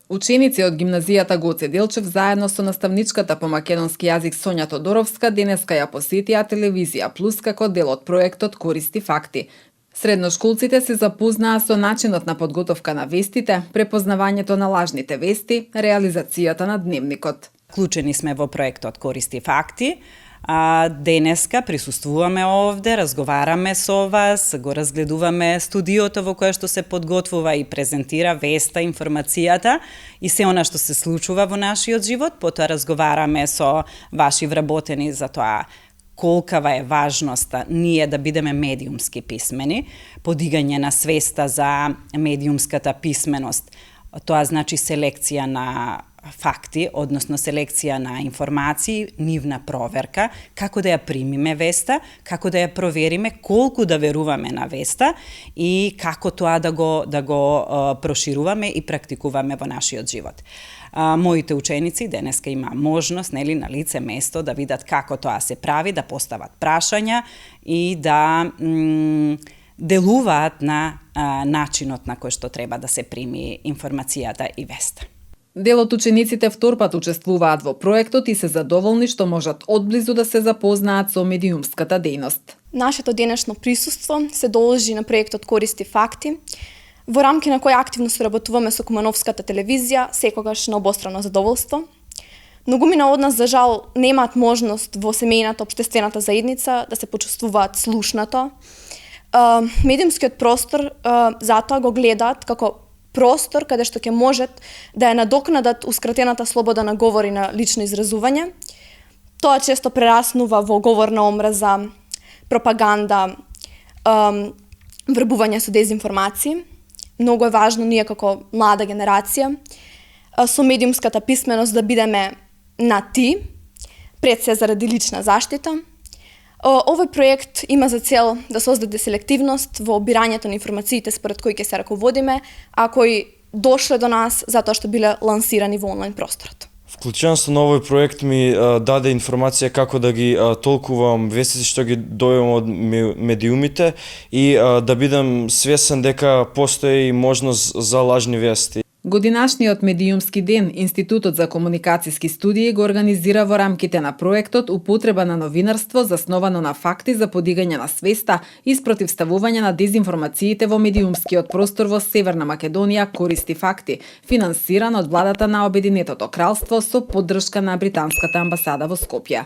Ученици од гимназијата Гоце Делчев заедно со наставничката по македонски јазик Сонја Тодоровска денеска ја посетија телевизија Плюс како дел од проектот Користи факти. Средношколците се запознаа со начинот на подготовка на вестите, препознавањето на лажните вести, реализацијата на дневникот. Вклучени сме во проектот Користи факти. Денеска присуствуваме овде, разговараме со вас, го разгледуваме студиото во кое што се подготвува и презентира веста, информацијата и се она што се случува во нашиот живот. Потоа разговараме со ваши вработени за тоа колкава е важноста ние да бидеме медиумски писмени, подигање на свеста за медиумската писменост. Тоа значи селекција на факти, односно селекција на информации, нивна проверка, како да ја примиме веста, како да ја провериме, колку да веруваме на веста и како тоа да го прошируваме и практикуваме во нашиот живот. Моите ученици денеска има можност, на лице место да видат како тоа се прави, да постават прашања и да делуваат на начинот на кој што треба да се прими информацијата и веста. Дел од учениците вторпат учествуваат во проектот и се задоволни што можат одблизу да се запознаат со медиумската дејност. Нашето денешно присуство се должи на проектот Користи факти, во рамки на кој активно соработуваме со Кумановската телевизија, секогаш на обострано задоволство. Многумина од нас, за жал, немаат можност во семејната, општествената заедница да се почувствуваат слушнато. Медиумскиот простор затоа го гледаат како простор каде што ќе можат да ја надокнадат ускратената слобода на говор и на лично изразување. Тоа често прераснува во говор на омраза, пропаганда, врбување со дезинформации. Многу е важно ние како млада генерација со медиумската писменост да бидеме на ти, пред се заради лична заштита. Овој проект има за цел да создаде селективност во обирањето на информациите според кои ќе се раководиме, а кои дошле до нас затоа што биле лансирани во онлайн просторот. Вклученоста на овој проект ми даде информација како да ги толкувам вестите што ги дојувам од медиумите и да бидам свесен дека постои можност за лажни вести. Годинашниот медиумски ден Институтот за комуникацијски студии го организира во рамките на проектот Употреба на новинарство засновано на факти за подигање на свеста и спротивставување на дезинформациите во медиумскиот простор во Северна Македонија Користи факти, финансиран од владата на Обединетото кралство со поддршка на британската амбасада во Скопје.